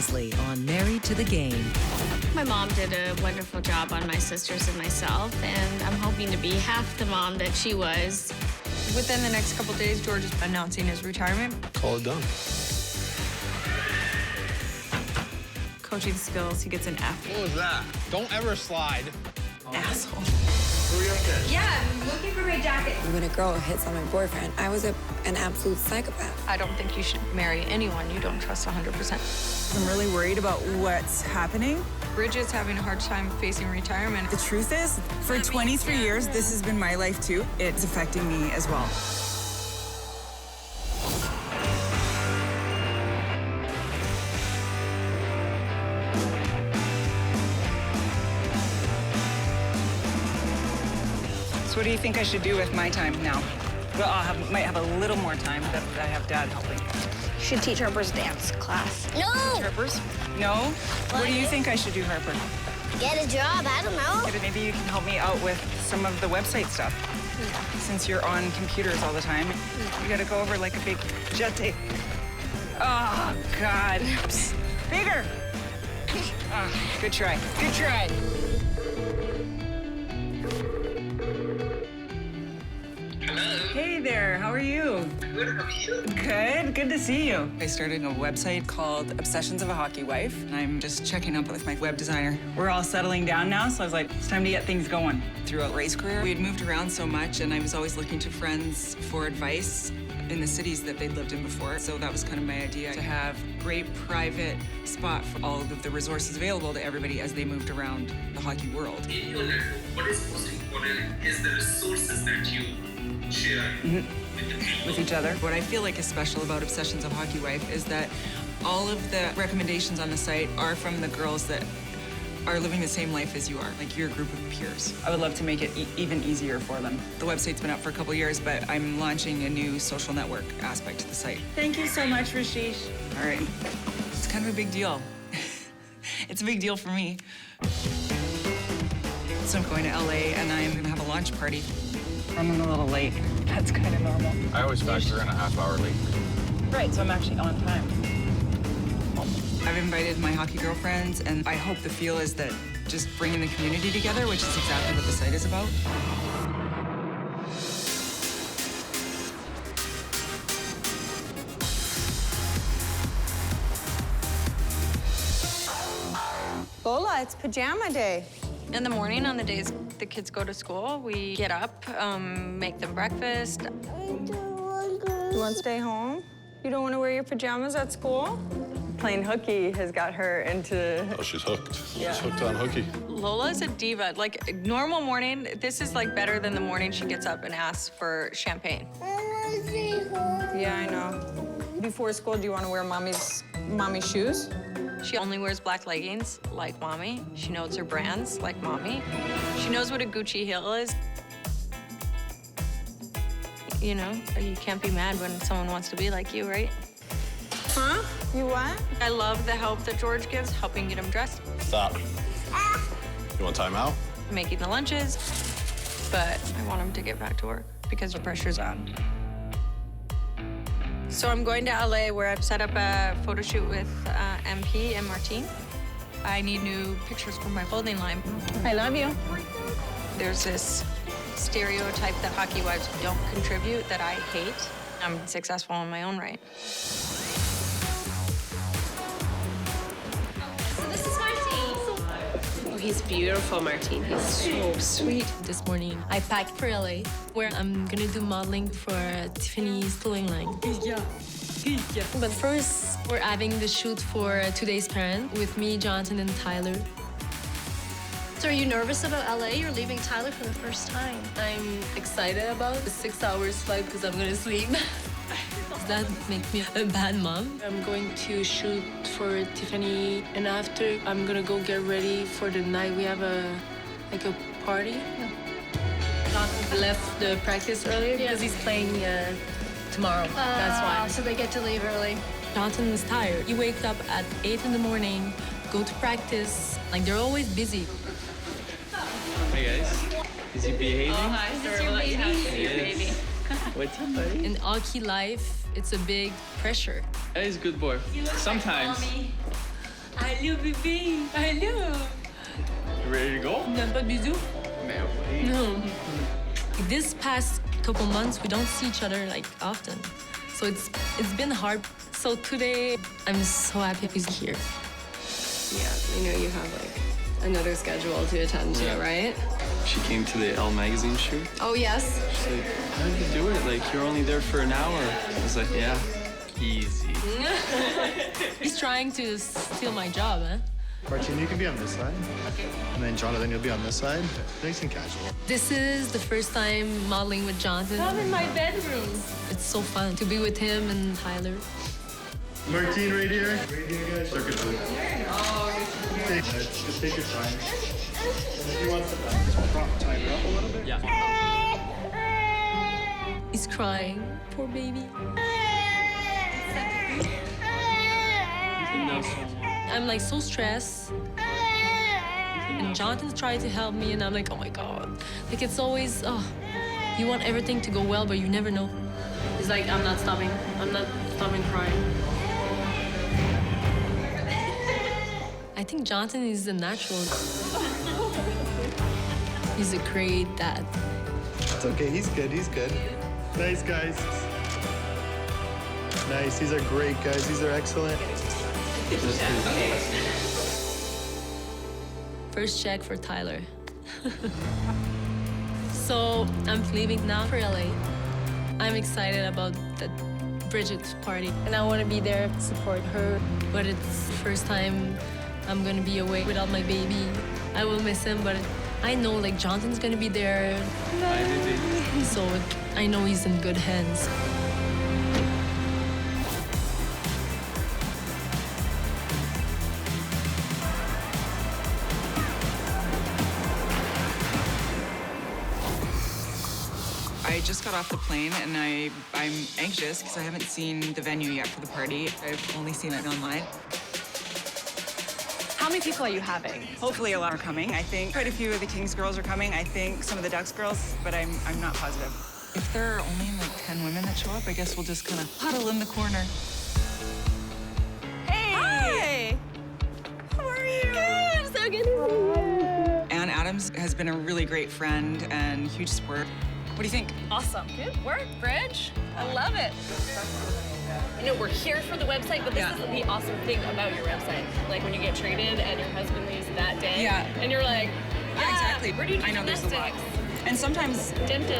previously on Married to the Game. My mom did a wonderful job on my sisters and myself, and I'm hoping to be half the mom that she was. Within the next couple days, George is announcing his retirement. Call it done. Coaching skills, he gets an F. What was that? Don't ever slide. Asshole. Yeah, I'm looking for my jacket. When a girl hits on my boyfriend, I was an absolute psychopath. I don't think you should marry anyone you don't trust 100%. I'm really worried about what's happening. Bridget's having a hard time facing retirement. The truth is, for 23 years, this has been my life too. It's affecting me as well. So what do you think I should do with my time now? Well, might have a little more time, but I have Dad helping. You should teach Harper's dance class. No! Harper's? No? What do you think I should do, Harper? Get a job, I don't know. Maybe you can help me out with some of the website stuff. Yeah. Since you're on computers all the time, you gotta go over like a big jet tape. Oh, God. Psst. Bigger! Oh, good try. Good try. Hey there, how are you? Good, how are you? Good, good to see you. I started a website called Obsessions of a Hockey Wife, and I'm just checking up with my web designer. We're all settling down now, so I was like, it's time to get things going. Throughout race career, we had moved around so much, and I was always looking to friends for advice in the cities that they'd lived in before. So that was kind of my idea, to have great private spot for all of the resources available to everybody as they moved around the hockey world. In your network, what is most important is the resources that you share with each other. What I feel like is special about Obsessions of Hockey Wife is that all of the recommendations on the site are from the girls that are living the same life as you are, like your group of peers. I would love to make it even easier for them. The website's been up for a couple years, but I'm launching a new social network aspect to the site. Thank you so much, Rashish. All right. It's kind of a big deal. It's a big deal for me. So I'm going to LA and I'm gonna have a launch party. I'm a little late. That's kind of normal. I always factor in a half-hour late. Right, so I'm actually on time. I've invited my hockey girlfriends, and I hope the feel is that just bringing the community together, which is exactly what the site is about. Lola, it's pajama day. In the morning, on the days the kids go to school, we get up, make them breakfast. You want to stay home? You don't want to wear your pajamas at school? Playing hooky has got her into... Oh, she's hooked. Yeah. She's hooked on hooky. Lola's a diva. Like, normal morning, this is like better than the morning she gets up and asks for champagne. Yeah, I know. Before school, do you want to wear mommy's shoes? She only wears black leggings, like mommy. She knows her brands, like mommy. She knows what a Gucci heel is. You know, you can't be mad when someone wants to be like you, right? Huh? You what? I love the help that George gives, helping get him dressed. Stop. You want time out? Making the lunches, but I want him to get back to work because the pressure's on. So I'm going to LA where I've set up a photo shoot with MP and Martine. I need new pictures for my clothing line. I love you. There's this stereotype that hockey wives don't contribute that I hate. I'm successful in my own right. This is Martine. Oh, he's beautiful, Martine. He's so sweet. This morning, I packed for LA, where I'm gonna do modeling for Tiffany's clothing line. Yeah. But first, we're having the shoot for Today's Parent with me, Jonathan, and Tyler. So are you nervous about LA? You're leaving Tyler for the first time. I'm excited about the 6 hours flight because I'm gonna sleep. Does that make me a bad mom? I'm going to shoot for Tiffany, and after, I'm gonna go get ready for the night. We have a party. Jonathan left the practice earlier because he's playing tomorrow. That's why. So they get to leave early. Jonathan is tired. He wakes up at 8 in the morning, go to practice. Like, they're always busy. Hey guys, is he behaving? Oh, hi. Is this your baby? Your baby. What's up, buddy? In hockey life, it's a big pressure. He's a good boy. Sometimes. Allô, bébé. Allô. You ready to go? N'as pas de bisous? Man, wait. No. This past couple months, we don't see each other like often. So it's been hard. So today, I'm so happy he's here. Yeah, I know you have like another schedule to attend to, right? She came to the Elle magazine shoot. Oh, yes? She's like, how did you do it? Like, you're only there for an hour. I was like, yeah, easy. He's trying to steal my job, huh? Martine, you can be on this side. Okay. And then Jonathan, you'll be on this side. Nice and casual. This is the first time modeling with Jonathan. I'm in my bedroom. It's so fun to be with him and Tyler. Martine, right here. Right here, guys. Circuit food. Just take your time. And if you want to just prop Tyler up a little bit. Yeah. He's crying. Poor baby. I'm like so stressed. And Jonathan tried to help me and I'm like, oh my God. Like it's always, you want everything to go well, but you never know. He's like, I'm not stopping crying. I think Jonathan is a natural. He's a great dad. It's okay, he's good. Nice, guys. Nice, these are great, guys. These are excellent. First check for Tyler. So I'm leaving now for LA. I'm excited about the Bridget's party and I want to be there to support her. But it's the first time I'm gonna be away without my baby. I will miss him, but I know like Jonathan's gonna be there. Bye, baby. So I know he's in good hands. I just got off the plane and I'm anxious because I haven't seen the venue yet for the party. I've only seen it online. How many people are you having? Hopefully a lot are coming. I think quite a few of the Kings girls are coming. I think some of the Ducks girls, but I'm not positive. If there are only like 10 women that show up, I guess we'll just kind of huddle in the corner. Hey! Hi! How are you? Good, I'm so good to see you. Ann Adams has been a really great friend and huge support. What do you think? Awesome. Good work, Bridge. I love it. You know, we're here for the website, but this is the awesome thing about your website. Like when you get traded and your husband leaves that day. Yeah. And you're like, exactly. Where do you do I know there's a lot. gymnastics? And sometimes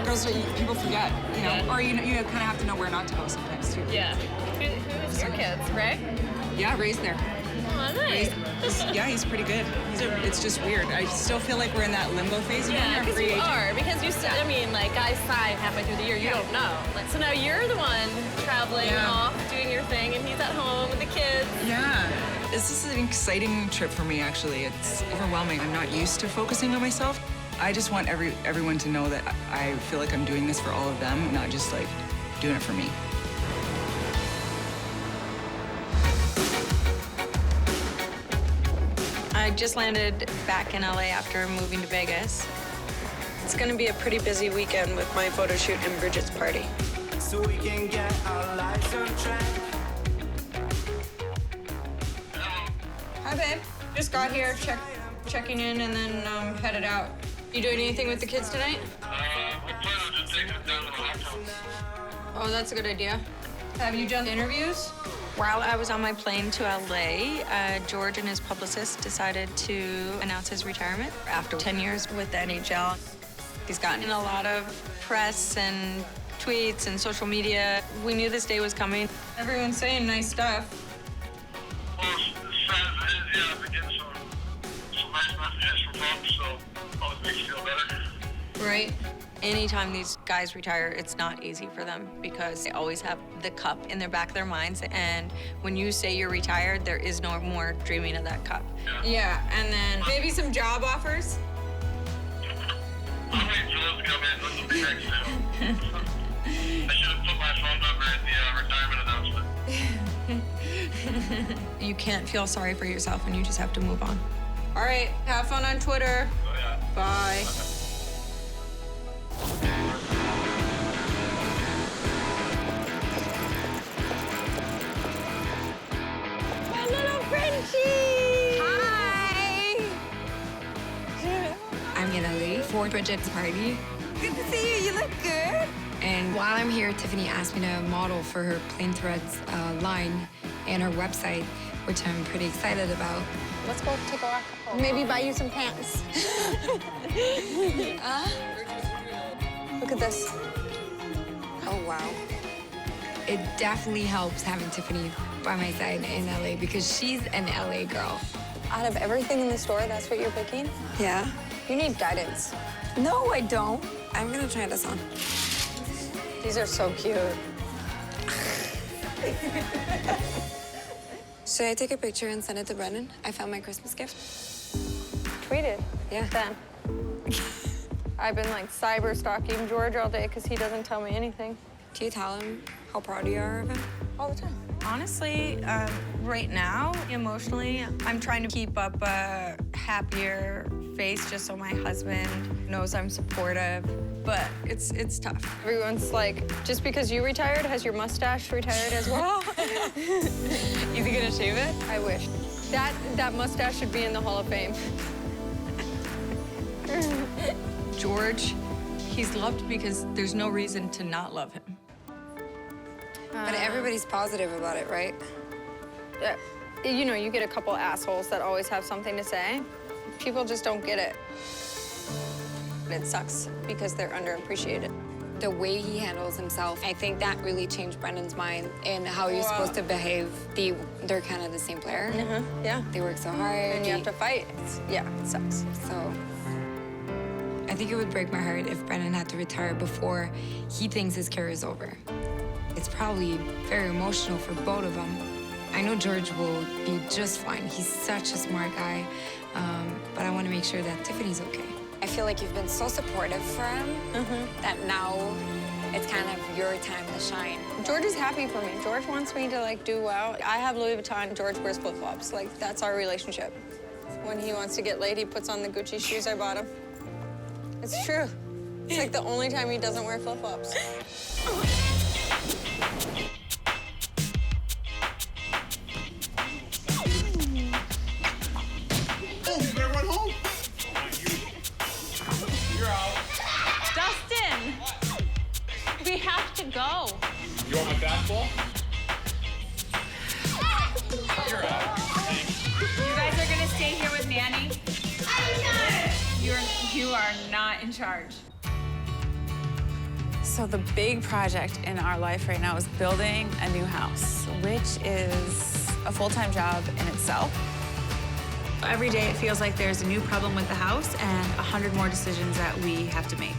girls, people forget, you know, or you kind of have to know where not to go sometimes too. Yeah. Who's your kids, Ray? Yeah, Ray's there. Oh, nice. Yeah, he's pretty good. It's just weird. I still feel like we're in that limbo phase. Yeah, because you are. Because you still, I mean, like, guys sign halfway through the year, you don't know. Like, so now you're the one traveling off, doing your thing, and he's at home with the kids. Yeah. This is an exciting trip for me, actually. It's overwhelming. I'm not used to focusing on myself. I just want everyone to know that I feel like I'm doing this for all of them, not just, like, doing it for me. I just landed back in LA after moving to Vegas. It's gonna be a pretty busy weekend with my photo shoot and Bridget's party. So we can get our lives on track. Hi, babe. Just got here, checking in, and then headed out. You doing anything with the kids tonight? We're planning on just taking them down to the hot tub. Oh, that's a good idea. Have you done interviews? While I was on my plane to LA, George and his publicist decided to announce his retirement after 10 years with the NHL. He's gotten a lot of press and tweets and social media. We knew this day was coming. Everyone's saying nice stuff. Well, I've been getting some nice messages from folks, so always makes you feel better. Right. Anytime these guys retire, it's not easy for them because they always have the cup in their back of their minds. And when you say you're retired, there is no more dreaming of that cup. Yeah, and then maybe some job offers. I'm waiting for those to come in. Those will be next now. I should have put my phone number in the retirement announcement. You can't feel sorry for yourself and you just have to move on. All right, have fun on Twitter. Oh, yeah. Bye. My little Frenchie! for Bridget's party. Good to see you. You look good. And while I'm here, Tiffany asked me to model for her Plain Threads line and her website, which I'm pretty excited about. Let's go take a walk. Maybe buy you some pants. Look at this. Oh, wow. It definitely helps having Tiffany by my side in LA because she's an LA girl. Out of everything in the store, that's what you're picking? Yeah. You need guidance. No, I don't. I'm gonna try this on. These are so cute. Should I take a picture and send it to Brendan? I found my Christmas gift. Tweet it. Yeah. Then. I've been like cyber stalking George all day because he doesn't tell me anything. Do you tell him how proud you are of him? All the time. Honestly, right now, emotionally, I'm trying to keep up a happier face just so my husband knows I'm supportive, but it's tough. Everyone's like, just because you retired, has your mustache retired as well? You think you're gonna shave it? I wish. That mustache should be in the Hall of Fame. George, he's loved because there's no reason to not love him. But everybody's positive about it, right? You know, you get a couple assholes that always have something to say. People just don't get it. It sucks because they're underappreciated. The way he handles himself, I think that really changed Brendan's mind in how you're supposed to behave. They're kind of the same player. Yeah. They work so hard. And you have to fight. Yeah, it sucks. So I think it would break my heart if Brendan had to retire before he thinks his career is over. It's probably very emotional for both of them. I know George will be just fine. He's such a smart guy, but I want to make sure that Tiffany's okay. I feel like you've been so supportive for him that now it's kind of your time to shine. George is happy for me. George wants me to like do well. I have Louis Vuitton, George wears flip-flops. Like, that's our relationship. When he wants to get laid, he puts on the Gucci shoes I bought him. It's true. It's like the only time he doesn't wear flip-flops. We have to go. You want my basketball? You're out. You guys are gonna stay here with Nanny? You are not in charge. So the big project in our life right now is building a new house, which is a full-time job in itself. Every day it feels like there's a new problem with the house and 100 more decisions that we have to make.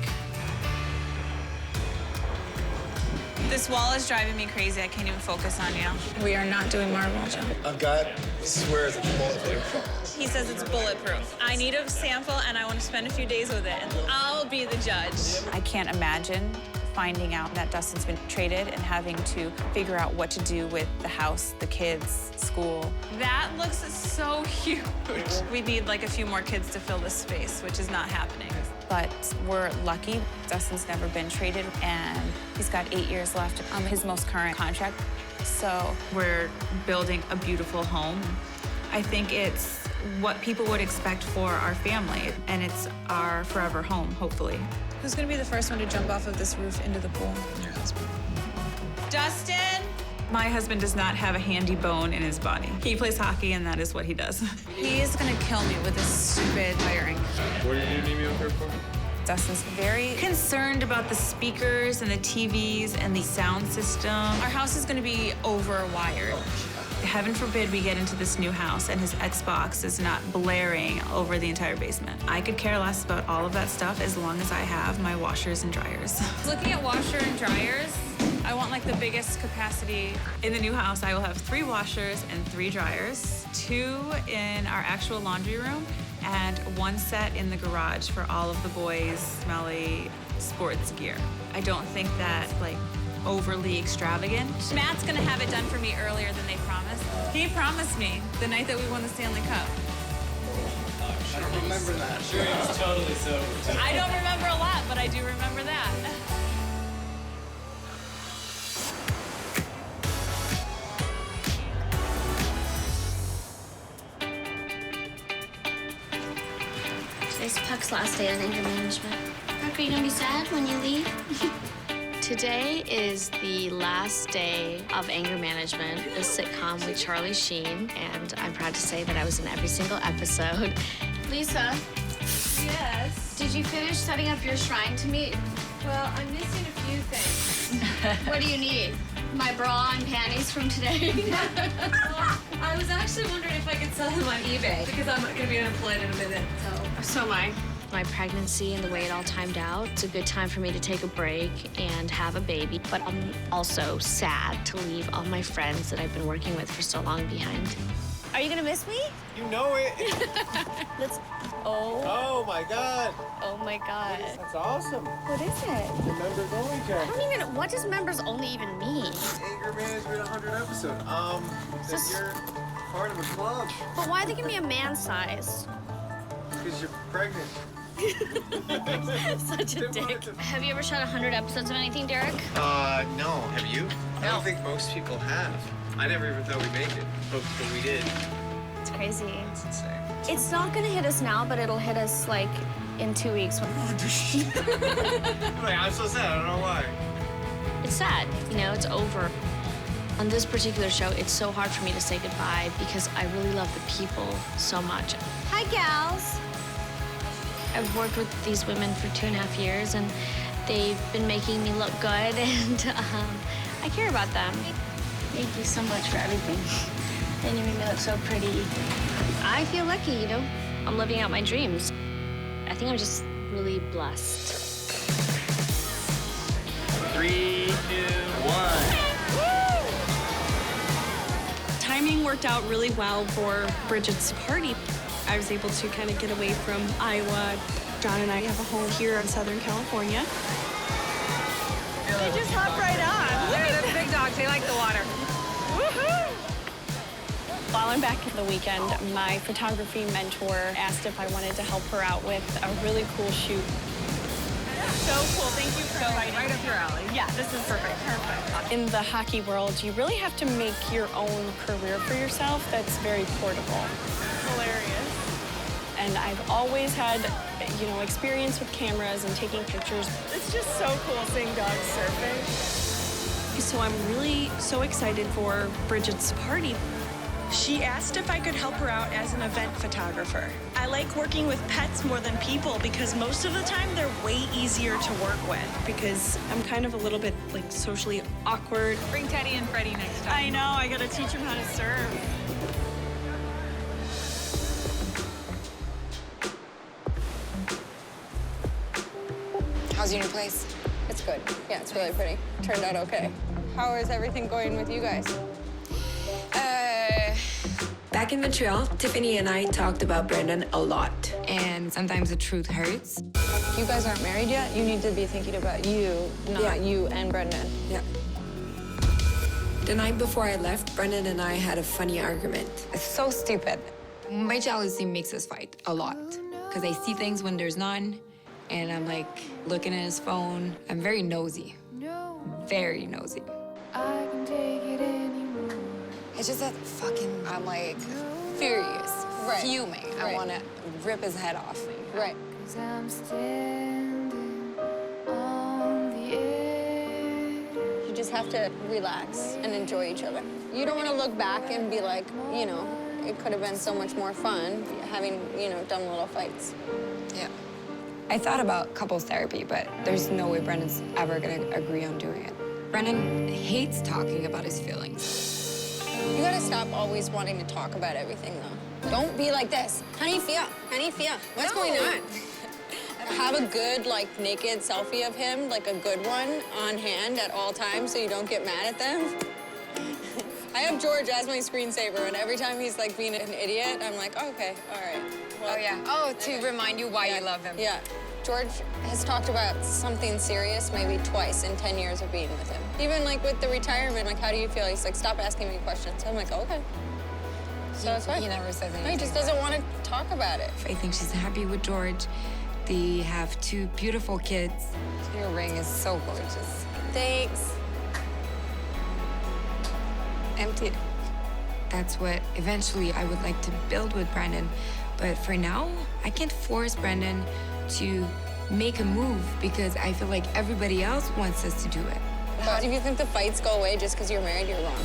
This wall is driving me crazy. I can't even focus on you. We are not doing marble, Joe. I've got, swears it's bulletproof. He says it's bulletproof. I need a sample and I want to spend a few days with it. And I'll be the judge. I can't imagine finding out that Dustin's been traded and having to figure out what to do with the house, the kids, school. That looks so huge. We need like a few more kids to fill this space, which is not happening. But we're lucky. Dustin's never been traded, and he's got 8 years left on his most current contract. So we're building a beautiful home. I think it's what people would expect for our family, and it's our forever home, hopefully. Who's gonna be the first one to jump off of this roof into the pool? Your husband. Dustin! My husband does not have a handy bone in his body. He plays hockey, and that is what he does. He is gonna kill me with this stupid wiring. What did you need me up here for? Dustin's very concerned about the speakers and the TVs and the sound system. Our house is gonna be overwired. Heaven forbid we get into this new house and his Xbox is not blaring over the entire basement. I could care less about all of that stuff as long as I have my washers and dryers. Looking at washer and dryers, I want like the biggest capacity. In the new house, I will have 3 washers and 3 dryers, 2 in our actual laundry room, and 1 set in the garage for all of the boys' smelly sports gear. I don't think that's like overly extravagant. Matt's gonna have it done for me earlier than they promised. He promised me the night that we won the Stanley Cup. I don't remember that. Sure, it's totally sober. I don't remember a lot, but I do remember that. Should I is Puck's last day on anger management. Puck, are you gonna be sad when you leave? Today is the last day of Anger Management, the sitcom with Charlie Sheen, and I'm proud to say that I was in every single episode. Lisa. Yes? Did you finish setting up your shrine to me? Well, I'm missing a few things. What do you need? My bra and panties from today? Well, I was actually wondering if I could sell them on eBay because I'm going to be unemployed in a minute, So am I. My pregnancy and the way it all timed out, it's a good time for me to take a break and have a baby. But I'm also sad to leave all my friends that I've been working with for so long behind. Are you gonna miss me? You know it. Let's. Oh my God. Oh my God. That's awesome. What is it? The members only I check. don't even. What does members only even mean? Anger Management 100 episode. That you're part of a club. But why they give me a man size? Because you're pregnant. Such a dick. Have you ever shot 100 episodes of anything, Derek? No. Have you? I don't think most people have. I never even thought we'd make it, but we did. It's crazy. It's insane. It's not gonna hit us now, but it'll hit us like in 2 weeks. Like, I'm so sad. I don't know why. It's sad, you know, it's over. On this particular show, it's so hard for me to say goodbye because I really love the people so much. Hi, gals. I've worked with these women for 2.5 years, and they've been making me look good, and I care about them. Thank you so much for everything. And you made me look so pretty. I feel lucky, you know? I'm living out my dreams. I think I'm just really blessed. 3, 2, 1. Timing worked out really well for Bridget's party. I was able to kind of get away from Iowa. John and I have a home here in Southern California. They just hop right on. Yeah, they're big dogs. They like the water. Woohoo! While I'm back at the weekend, my photography mentor asked if I wanted to help her out with a really cool shoot. So cool. Thank you for inviting me. Right up your alley. Yeah, this is perfect. Perfect. In the hockey world, you really have to make your own career for yourself that's very portable. Hilarious. And I've always had, you know, experience with cameras and taking pictures. It's just so cool seeing dogs surfing. So I'm really so excited for Bridget's party. She asked if I could help her out as an event photographer. I like working with pets more than people because most of the time they're way easier to work with because I'm kind of a little bit like socially awkward. Bring Teddy and Freddie next time. I know, I gotta teach them how to surf. How's your new place? It's good. Yeah, it's really pretty. Turned out okay. How is everything going with you guys? Back in Montreal, Tiffany and I talked about Brendan a lot. And sometimes the truth hurts. You guys aren't married yet. You need to be thinking about you, not you and Brendan. Yeah. The night before I left, Brendan and I had a funny argument. It's so stupid. My jealousy makes us fight a lot. Because I see things when there's none. And I'm like looking at his phone. I'm very nosy. Very nosy. I can take it anymore. It's just that fucking, I'm like furious, fuming. I want to rip his head off. Right. 'Cause I'm standing on the edge. You just have to relax and enjoy each other. You don't want to look back and be like, you know, it could have been so much more fun having, you know, dumb little fights. Yeah. I thought about couples therapy, but there's no way Brendan's ever gonna agree on doing it. Brendan hates talking about his feelings. You gotta stop always wanting to talk about everything, though. Don't be like this. How do you feel? How do you feel? What's going on? Have a good, like, naked selfie of him, like a good one, on hand at all times so you don't get mad at them. I have George as my screensaver, and every time he's, like, being an idiot, I'm like, oh, okay, all right. Well, oh, yeah. Oh, to remind you why you love him. Yeah. George has talked about something serious maybe twice in 10 years of being with him. Even, like, with the retirement, like, how do you feel? He's like, stop asking me questions. I'm like, okay. So that's fine. He never says anything. No, he just doesn't want to talk about it. I think she's happy with George. They have 2 beautiful kids. Your ring is so gorgeous. Thanks. Empty. That's what eventually I would like to build with Brendan. But for now, I can't force Brendan to make a move because I feel like everybody else wants us to do it. If you think the fights go away just because you're married, you're wrong.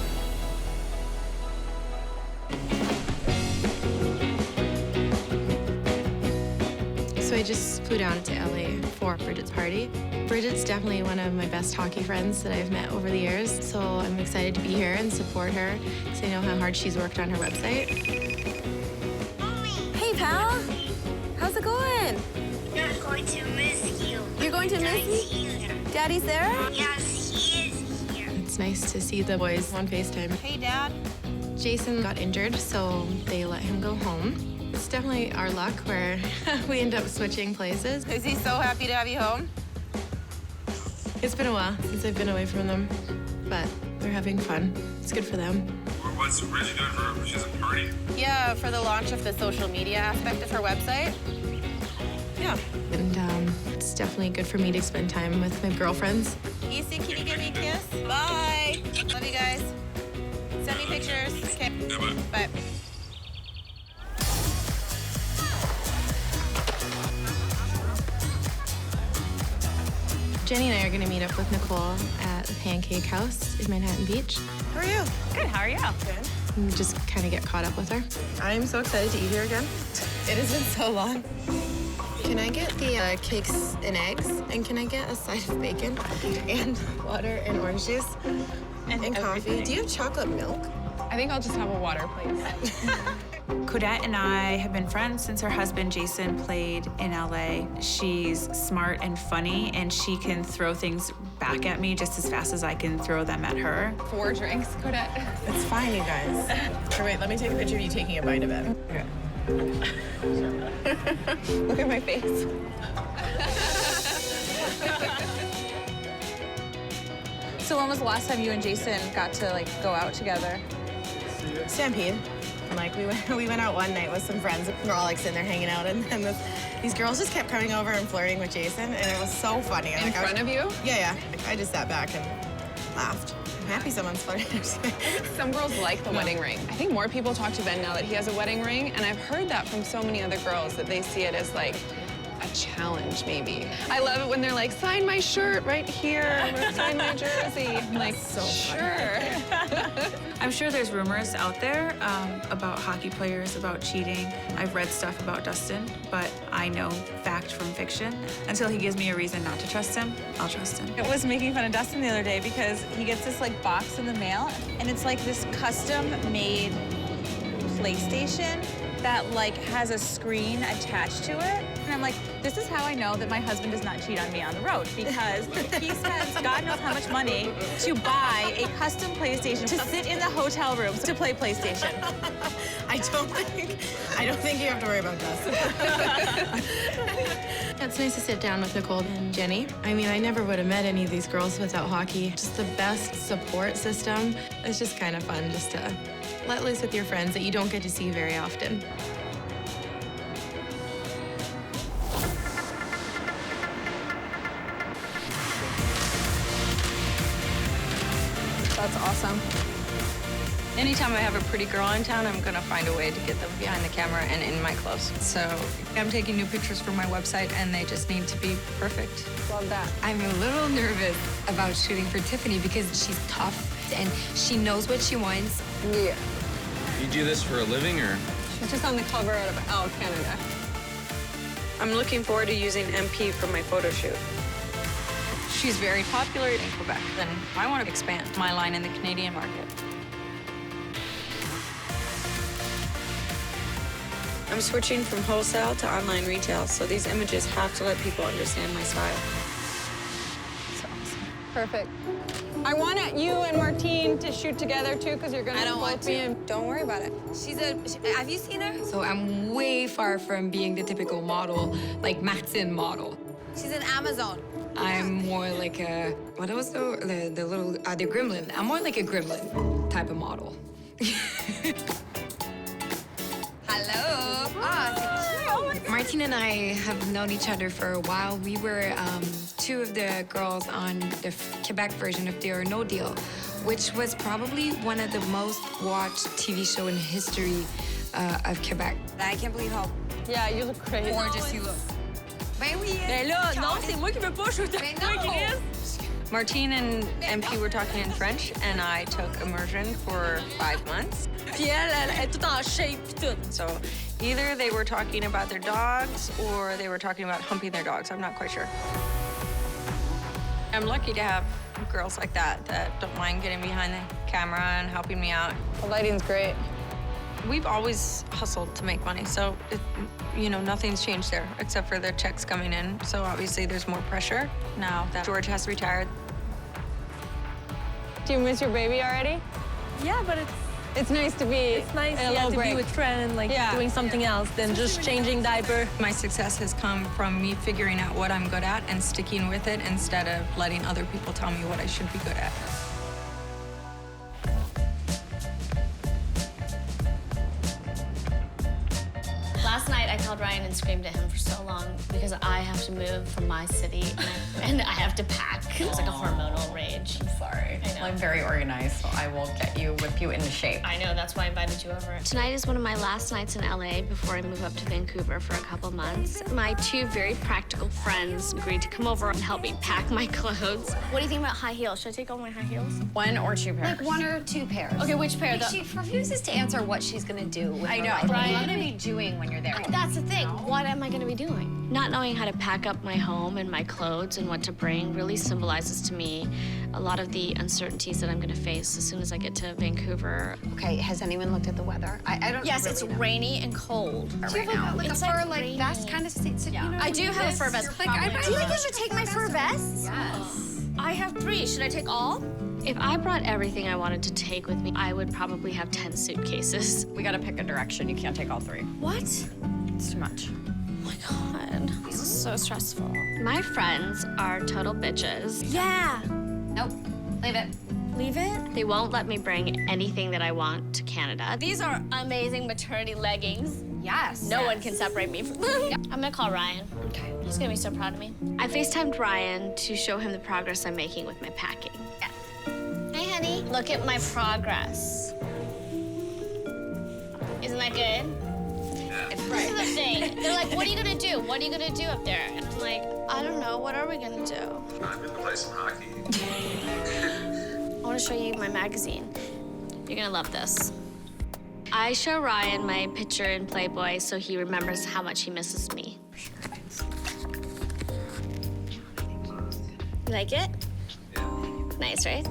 So I just flew down to LA for Bridget's party. Bridget's definitely one of my best hockey friends that I've met over the years, so I'm excited to be here and support her because I know how hard she's worked on her website. Hey, pal. How's it going? I'm going to miss you. You're going to miss me? Here. Daddy's there? Yes, he is here. It's nice to see the boys on FaceTime. Hey, Dad. Jason got injured, so they let him go home. It's definitely our luck where we end up switching places. Is he so happy to have you home? It's been a while since I've been away from them, but they're having fun. It's good for them. What's Bridget doing for her? She's a party? Yeah, for the launch of the social media aspect of her website. Yeah. And it's definitely good for me to spend time with my girlfriends. Easton, can you give me a kiss? Bye. Love you guys. Send me pictures. Okay. Yeah, bye. Bye. Jenny and I are going to meet up with Nicole at the Pancake House in Manhattan Beach. How are you? Good, how are you? Good. And just kind of get caught up with her. I'm so excited to eat here again. It has been so long. Can I get the cakes and eggs? And can I get a side of bacon and water and orange juice and coffee? Do you have chocolate milk? I think I'll just have a water, please. Codette and I have been friends since her husband Jason played in LA. She's smart and funny, and she can throw things back at me just as fast as I can throw them at her. 4 drinks, Codette. It's fine, you guys. Here, wait, let me take a picture of you taking a bite of it. Okay. Look at my face. So when was the last time you and Jason got to like go out together? Stampede. Like we went out one night with some friends. We were all like sitting there hanging out, and these girls just kept coming over and flirting with Jason, and it was so funny. In front of you? Yeah. I just sat back and laughed. I'm happy someone's flirting. Some girls like the wedding ring. I think more people talk to Ben now that he has a wedding ring, and I've heard that from so many other girls that they see it as like a challenge, maybe. I love it when they're like, sign my shirt right here, or sign my jersey. I'm like, so sure. I'm sure there's rumors out there about hockey players, about cheating. I've read stuff about Dustin, but I know fact from fiction. Until he gives me a reason not to trust him, I'll trust him. I was making fun of Dustin the other day because he gets this like box in the mail, and it's like this custom-made PlayStation that like has a screen attached to it. And I'm like, this is how I know that my husband does not cheat on me on the road, because he spends God knows how much money to buy a custom PlayStation to sit in the hotel rooms to play PlayStation. I don't think you have to worry about Dustin. It's nice to sit down with Nicole and Jenny. I mean, I never would have met any of these girls without hockey. Just the best support system. It's just kind of fun just to let loose with your friends that you don't get to see very often. That's awesome. Anytime I have a pretty girl in town, I'm gonna find a way to get them behind the camera and in my clothes. So I'm taking new pictures for my website, and they just need to be perfect. Love that. I'm a little nervous about shooting for Tiffany because she's tough and she knows what she wants. Yeah. You do this for a living, or? She's just on the cover of Elle Canada. I'm looking forward to using MP for my photo shoot. She's very popular in Quebec, and I want to expand my line in the Canadian market. I'm switching from wholesale to online retail, so these images have to let people understand my style. So awesome. Perfect. I want you and Martine to shoot together too, because you're gonna both be in. Don't worry about it. Have you seen her? So I'm way far from being the typical model, like Maxine model. She's an Amazon. I'm more like a, what was the little, the gremlin. I'm more like a gremlin type of model. Hello. Martine and I have known each other for a while. We were two of the girls on the Quebec version of Deal or No Deal, which was probably one of the most watched TV show in history of Quebec. I can't believe how Yeah, you look great. Gorgeous you look. Ben oui. Mais là, non, c'est moi qui veux pas shooter. Mais Moi, non. Chris. Martine and MP were talking in French, and I took immersion for 5 months. Puis elle est toute en shape pis tout. So either they were talking about their dogs or they were talking about humping their dogs. I'm not quite sure. I'm lucky to have girls like that don't mind getting behind the camera and helping me out. The lighting's great. We've always hustled to make money, so nothing's changed there except for the checks coming in. So obviously there's more pressure now that George has retired. Do you miss your baby already? Yeah, but It's nice to be it's nice a little to break. be with friends and like doing something else than just changing diaper. My success has come from me figuring out what I'm good at and sticking with it instead of letting other people tell me what I should be good at. Last night, I called Ryan and screamed at him for so long because I have to move from my city and I have to pack. It was like a hormonal rage. I'm sorry. I know. Well, I'm very organized, so I will whip you into shape. I know, that's why I invited you over. Tonight is one of my last nights in LA before I move up to Vancouver for a couple months. My two very practical friends agreed to come over and help me pack my clothes. What do you think about high heels? Should I take all my high heels? 1 or 2 pairs. Like 1 or 2 pairs. Okay, which pair? She refuses to answer what she's gonna do with I her know. life. What are Right. you gonna be doing when you're there? That's the thing. What am I going to be doing? Not knowing how to pack up my home and my clothes and what to bring really symbolizes to me a lot of the uncertainties that I'm going to face as soon as I get to Vancouver. Okay, has anyone looked at the weather? I don't Yes, really it's know. rainy and cold. Do you have Like It's a fur like like rainy. vest kind of I do have a fur vest. Like, I feel like you should take my fur vest. Yes. I have 3. Should I take all? If I brought everything I wanted to take with me, I would probably have 10 suitcases. We gotta pick a direction. You can't take all 3. What? It's too much. Oh my God, this is so stressful. My friends are total bitches. Yeah. Nope. Leave it. Leave it? They won't let me bring anything that I want to Canada. These are amazing maternity leggings. Yes. No one can separate me from them. I'm gonna call Ryan. Okay. He's gonna be so proud of me. I FaceTimed Ryan to show him the progress I'm making with my packing. Yeah. Hey, honey. Look at my progress. Isn't that good? This is the thing. They're like, what are you gonna do? What are you gonna do up there? And I'm like, I don't know. What are we gonna do? I'm gonna play some hockey. I want to show you my magazine. You're gonna love this. I show Ryan my picture in Playboy so he remembers how much he misses me. You like it? Yeah. Nice, right?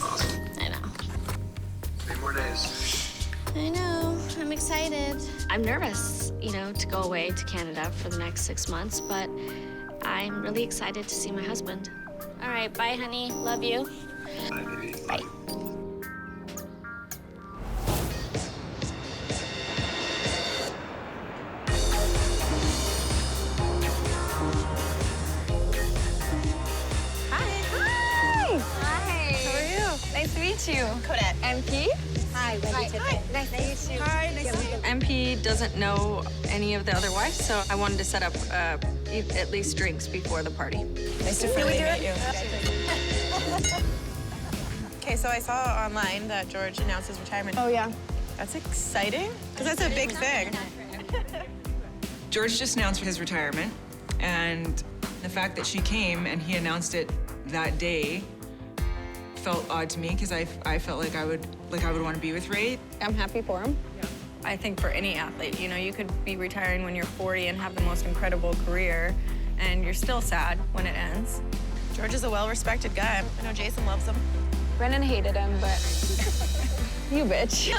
Awesome. I know. 3 more days. I know. I'm excited. I'm nervous, to go away to Canada for the next 6 months, but I'm really excited to see my husband. All right, bye, honey. Love you. Bye, baby. Bye. Nice to meet you. Kodet. MP? Hi, Wendy. Hi. Nice to meet you. Hi, nice to meet you. MP doesn't know any of the other wives, so I wanted to set up at least drinks before the party. Nice to finally meet you. Okay, so I saw online that George announced his retirement. Oh, yeah. That's exciting, because that's a big thing. George just announced his retirement, and the fact that she came and he announced it that day felt odd to me because I felt like I would want to be with Ray. I'm happy for him. I think for any athlete, you could be retiring when you're 40 and have the most incredible career, and you're still sad when it ends. George is a well-respected guy. I know Jason loves him. Brennan hated him, but you bitch.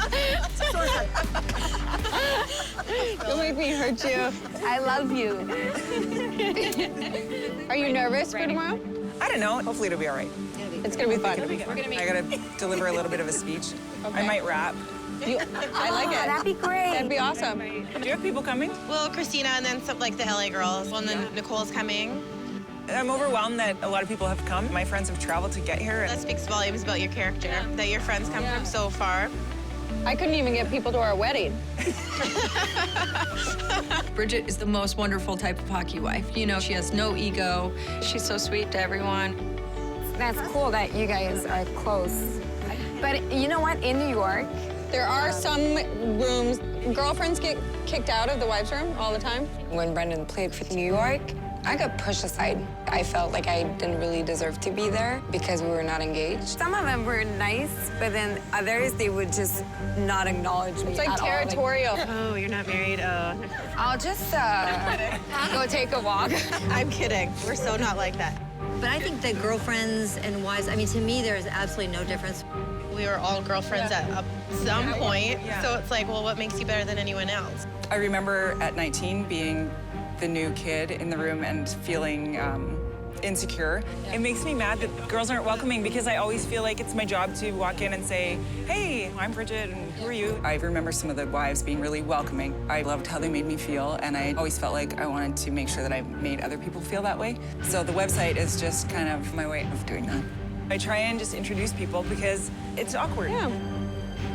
Don't make me hurt you. I love you. Are you nervous for tomorrow? I don't know. Hopefully it'll be all right. It's gonna be fun. I gotta deliver a little bit of a speech. Okay. I might rap. I like it. That'd be great. That'd be awesome. Do you have people coming? Well, Christina and then some like the LA girls. Well, and then Nicole's coming. I'm overwhelmed that a lot of people have come. My friends have traveled to get here. That speaks volumes about your character, that your friends come from so far. I couldn't even get people to our wedding. Bridget is the most wonderful type of hockey wife. She has no ego. She's so sweet to everyone. That's cool that you guys are close. But you know what? In New York, There are some rooms, girlfriends get kicked out of the wives' room all the time. When Brendan played for New York, I got pushed aside. I felt like I didn't really deserve to be there because we were not engaged. Some of them were nice, but then others, they would just not acknowledge me. It's like at all. territorial. Oh, you're not married? Oh. I'll just go take a walk. I'm kidding. We're so not like that. But I think that girlfriends and wives, I mean, to me, there's absolutely no difference. We were all girlfriends at some point, so it's like, well, what makes you better than anyone else? I remember at 19 being the new kid in the room and feeling insecure. It makes me mad that girls aren't welcoming because I always feel like it's my job to walk in and say, hey, I'm Bridget, and who are you? I remember some of the wives being really welcoming. I loved how they made me feel, and I always felt like I wanted to make sure that I made other people feel that way. So the website is just kind of my way of doing that. I try and just introduce people because it's awkward. Yeah.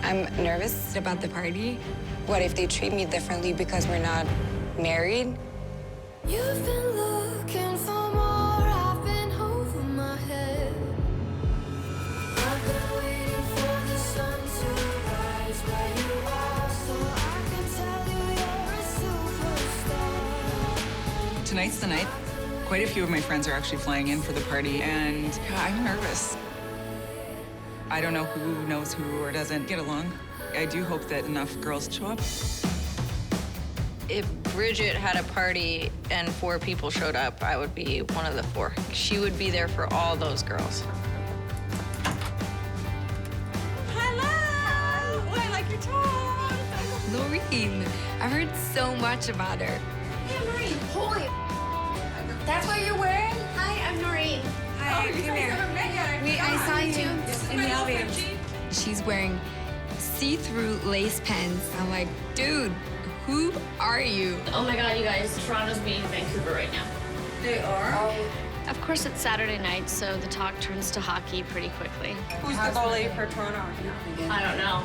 I'm nervous about the party. What if they treat me differently because we're not married? You've been looking for more, I've been over my head. I've been waiting for the sun to rise where you are, so I can tell you you're a superstar. Tonight's the night. Quite a few of my friends are actually flying in for the party, and I'm nervous. I don't know who knows who or doesn't get along. I do hope that enough girls show up. If Bridget had a party and 4 people showed up, I would be one of the 4. She would be there for all those girls. Hello! Oh, I like your top. Loreen, I've heard so much about her. Hey, Noreen. Holy. That's what you're wearing? Hi, I'm Noreen. Hi, come here. I saw you in the elevator. She's wearing see-through lace pants. I'm like, dude, who are you? Oh my God, you guys, Toronto's beating Vancouver right now. They are? Of course, it's Saturday night, so the talk turns to hockey pretty quickly. Who's the goalie for Toronto? I don't know.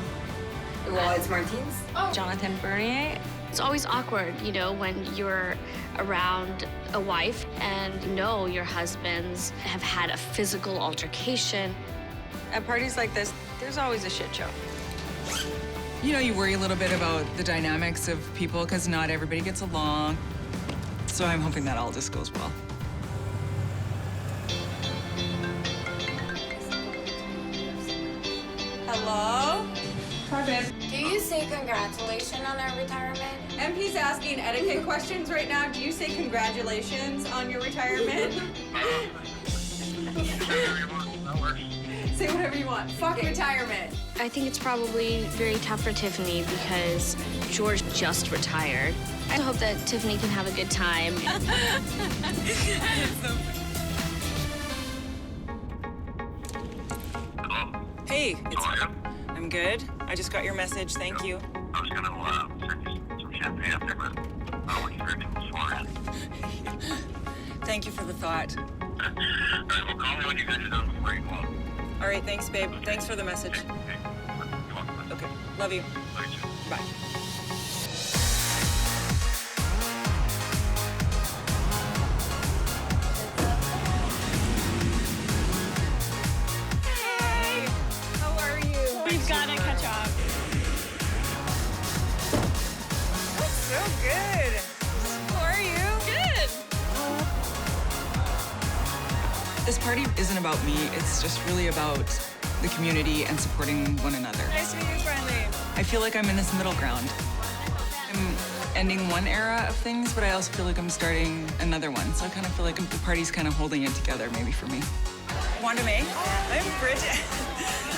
Well, it's Martins. Jonathan Bernier. It's always awkward, you know, when you're around a wife and you know your husbands have had a physical altercation. At parties like this, there's always a shit show. You know, you worry a little bit about the dynamics of people because not everybody gets along. So I'm hoping that all just goes well. Hello? Hi, babe. Do you say congratulations on our retirement? MP's asking etiquette questions right now. Do you say congratulations on your retirement? Say whatever you want. Fuck retirement. I think it's probably very tough for Tiffany because George just retired. I hope that Tiffany can have a good time. Hey, I'm good. I just got your message. Thank you. I was gonna send you some champagne after, but I don't want you drinking beforehand. Thank you for the thought. All right, well, call me when you guys are done before you go out. All right, thanks, babe. Thanks for the message. Okay, love you. Bye. Hey, how are you? We've got to catch up. So good. How are you? Good. This party isn't about me. It's just really about the community and supporting one another. Nice to meet you, Brendan. I feel like I'm in this middle ground. I'm ending one era of things, but I also feel like I'm starting another one. So I kind of feel like the party's kind of holding it together, maybe for me. Wanda May. I'm Bridget.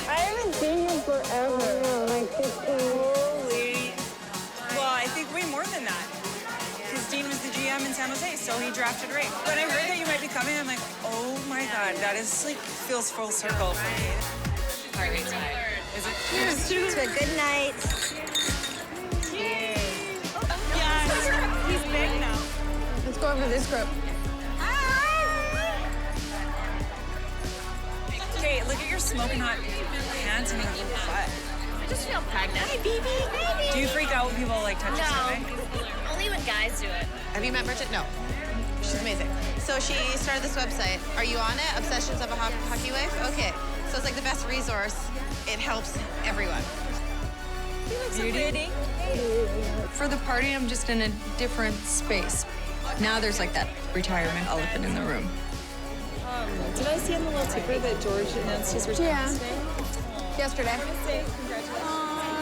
I haven't seen you forever. Like 15 Holy. Well, I think way more than that. Because Dean was the GM in San Jose, so he drafted right. When I heard that you might be coming, I'm like, oh my God, that is like, feels full circle for me. Is it? Cheers to a good night. Yeah, he's big now. Let's go over this group. Okay, look at your smoking hot pants and your butt. I just feel pregnant. Hi, baby. Do you freak out when people like touch your stomach? Only when guys do it. Have you met Bridget? No. She's amazing. So she started this website. Are you on it? Obsessions of a Hockey Wife? Okay. So it's like the best resource. It helps everyone. Beauty. For the party, I'm just in a different space. Now there's like that retirement elephant in the room. Did I see on the little ticker that George announced his retirement today? Yesterday.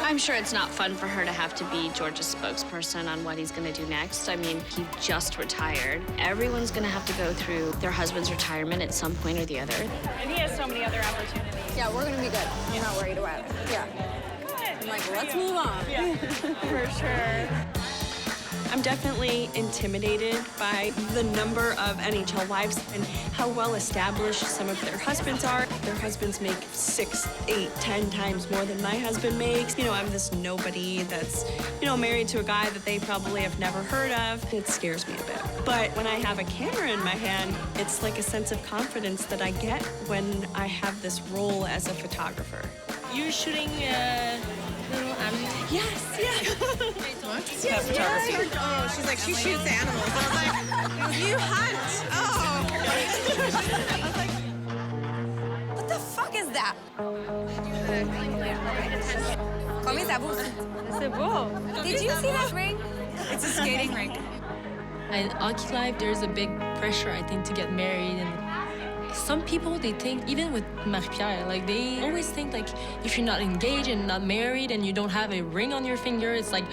I'm sure it's not fun for her to have to be George's spokesperson on what he's going to do next. I mean, he just retired. Everyone's going to have to go through their husband's retirement at some point or the other. And he has so many other opportunities. Yeah, we're gonna be good. I'm not worried about it. Yeah. I'm like, let's move on. Yeah, for sure. I'm definitely intimidated by the number of NHL wives and how well established some of their husbands are. Their husbands make 6, 8, 10 times more than my husband makes. You know, I'm this nobody that's, you know, married to a guy that they probably have never heard of. It scares me a bit. But when I have a camera in my hand, it's like a sense of confidence that I get when I have this role as a photographer. You're shooting little animals? Yes, yeah. What? Yes, photography. Oh, she's like, she shoots animals. I was like, you hunt. Oh. I was like, what the fuck is that? Combien ça vaut? C'est beau. Did you see that ring? It's a skating rink. In hockey life, there's a big pressure, I think, to get married. And some people, they think, even with Marie-Pierre, like, they always think, like, if you're not engaged and not married and you don't have a ring on your finger, it's like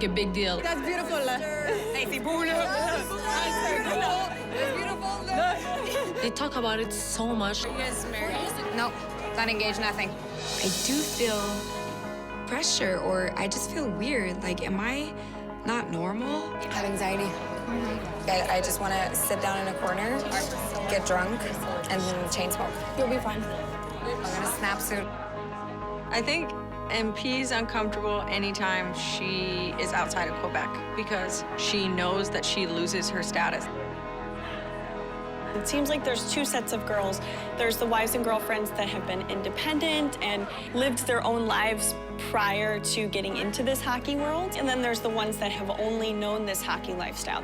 a big deal. That's beautiful. Hey, c'est beau, là. It's beautiful. They talk about it so much. Are you guys married? No, not engaged, nothing. I do feel pressure, or I just feel weird. Like, am I not normal? I have anxiety. I just want to sit down in a corner, get drunk, and chain smoke. You'll be fine. I'm gonna snap soon. I think MP's uncomfortable anytime she is outside of Quebec because she knows that she loses her status. It seems like there's two sets of girls. There's the wives and girlfriends that have been independent and lived their own lives prior to getting into this hockey world. And then there's the ones that have only known this hockey lifestyle.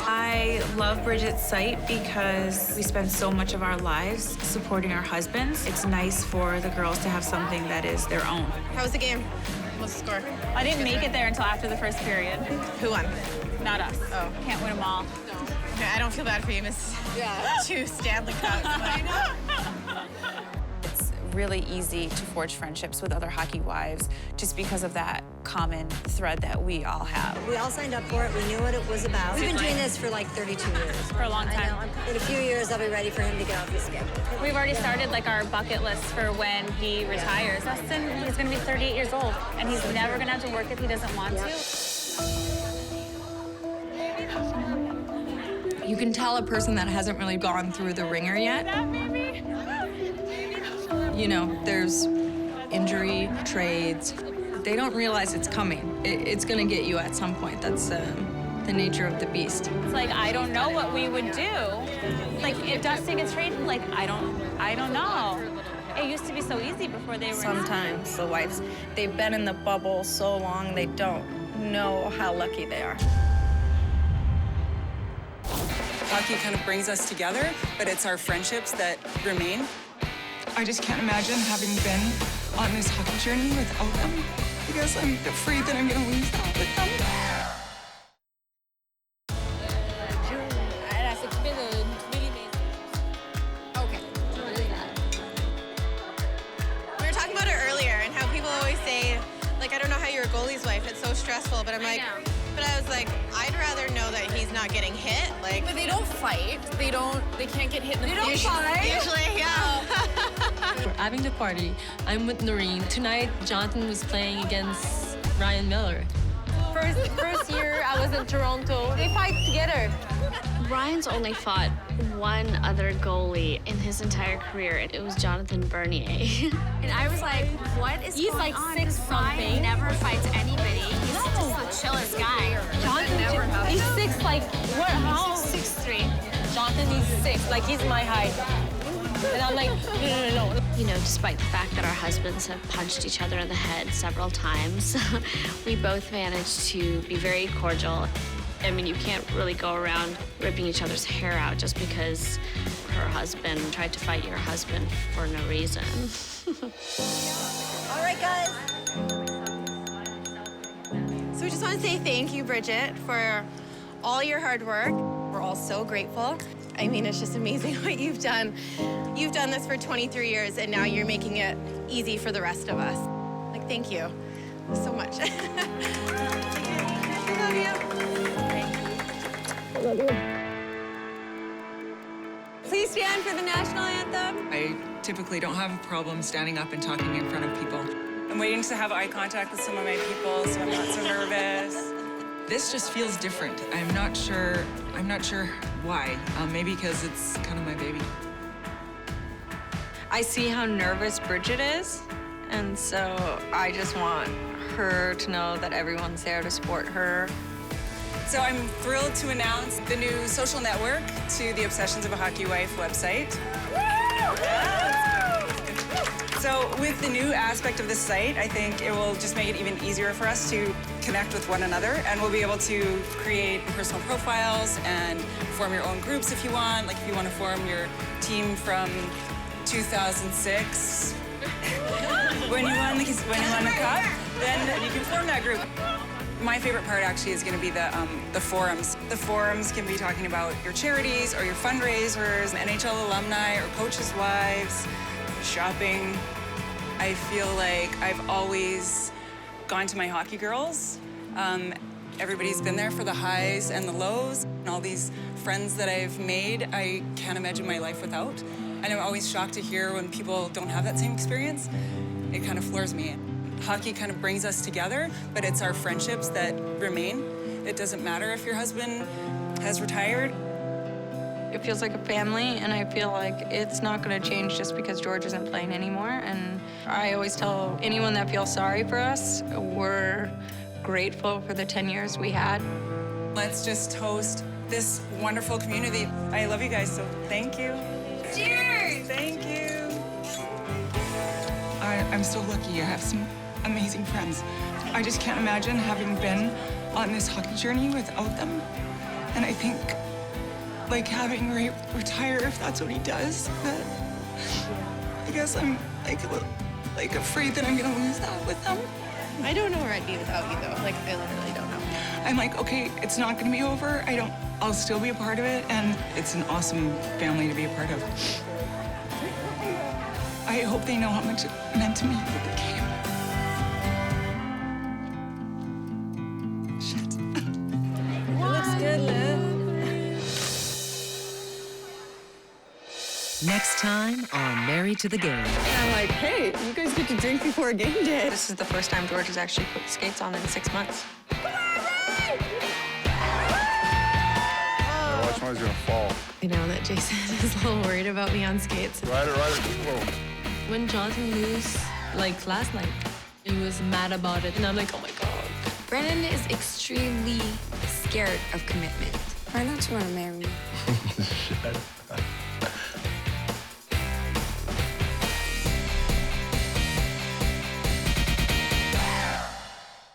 I love Bridget's site because we spend so much of our lives supporting our husbands. It's nice for the girls to have something that is their own. How was the game? What's the score? I didn't make it there until after the first period. Who won? Not us. Oh. Can't win them all. Okay, I don't feel bad for you, Miss. Yeah. 2 Stanley Cups. It's really easy to forge friendships with other hockey wives just because of that common thread that we all have. We all signed up for it. We knew what it was about. We've been doing this for like 32 years. For a long time. I know. In a few years, I'll be ready for him to get off the schedule. We've already started like our bucket list for when he retires. Dustin, he's gonna be 38 years old, and he's never gonna have to work if he doesn't want to. You can tell a person that hasn't really gone through the ringer yet. You know, there's injury, trades. They don't realize it's coming. It's gonna get you at some point. That's the nature of the beast. It's like, I don't know what we would do. Like, if Dustin gets traded, like, I don't know. It used to be so easy before they were. Sometimes the wives, they've been in the bubble so long, they don't know how lucky they are. Hockey kind of brings us together, but it's our friendships that remain. I just can't imagine having been on this hockey journey without them, because I'm afraid that I'm going to lose that with them. Okay. We were talking about it earlier and how people always say, like, I don't know how you're a goalie's wife. It's so stressful. But I'm like, but I was like, I'd rather know that he's not getting hit. Like, But they don't fight. They can't get hit in the face. They don't fight? Usually, yeah. We're having the party. I'm with Noreen. Tonight, Jonathan was playing against Ryan Miller. First year I was in Toronto. They fight together. Ryan's only fought one other goalie in his entire career. It was Jonathan Bernier. And I was like, what is going on? He's like 6'something. Never fights anybody. He's just the chillest guy. Jonathan, he's 6, like, what? How? 6'3". Jonathan, he's 6, like, he's my height. And I'm like, no. You know, despite the fact that our husbands have punched each other in the head several times, we both managed to be very cordial. I mean, you can't really go around ripping each other's hair out just because her husband tried to fight your husband for no reason. All right, guys. So we just want to say thank you, Bridget, for all your hard work. We're all so grateful. I mean, it's just amazing what you've done. You've done this for 23 years, and now you're making it easy for the rest of us. Like, thank you so much. I love you. I love you. Please stand for the national anthem. I typically don't have a problem standing up and talking in front of people. I'm waiting to have eye contact with some of my people, so I'm not so nervous. This just feels different. I'm not sure why. Maybe because it's kind of my baby. I see how nervous Bridget is, and so I just want her to know that everyone's there to support her. So I'm thrilled to announce the new social network to the Obsessions of a Hockey Wife website. So with the new aspect of this site, I think it will just make it even easier for us to connect with one another, and we'll be able to create personal profiles and form your own groups if you want. Like if you want to form your team from 2006, when you won the cup, then you can form that group. My favorite part actually is going to be the forums. The forums can be talking about your charities or your fundraisers, NHL alumni or coaches' wives, shopping. I feel like I've always gone to my hockey girls. Everybody's been there for the highs and the lows. And all these friends that I've made, I can't imagine my life without. And I'm always shocked to hear when people don't have that same experience. It kind of floors me. Hockey kind of brings us together, but it's our friendships that remain. It doesn't matter if your husband has retired. It feels like a family, and I feel like it's not going to change just because George isn't playing anymore. And I always tell anyone that feels sorry for us, we're grateful for the 10 years we had. Let's just host this wonderful community. I love you guys, so thank you. Cheers! Thank you. I'm so lucky. I have some amazing friends. I just can't imagine having been on this hockey journey without them. And I think, like, having Ray retire, if that's what he does, that I guess I'm like afraid that I'm gonna lose that with them. I don't know where I'd be without you, though. Like, I literally don't know. I'm like, okay, it's not gonna be over. I'll still be a part of it, and it's an awesome family to be a part of. I hope they know how much it meant to me that they came. Shit. It looks good, Liv. Next time on Married to the Game. And I'm like, hey, you guys get to drink before a game day. This is the first time George has actually put skates on in 6 months. Watch one's gonna fall. I know that Jason is a little worried about me on skates. Ride it, whoa. When Jonathan lose, like last night, he was mad about it, and I'm like, oh my God. Brennan is extremely scared of commitment. Why don't you want to marry me? Shut up.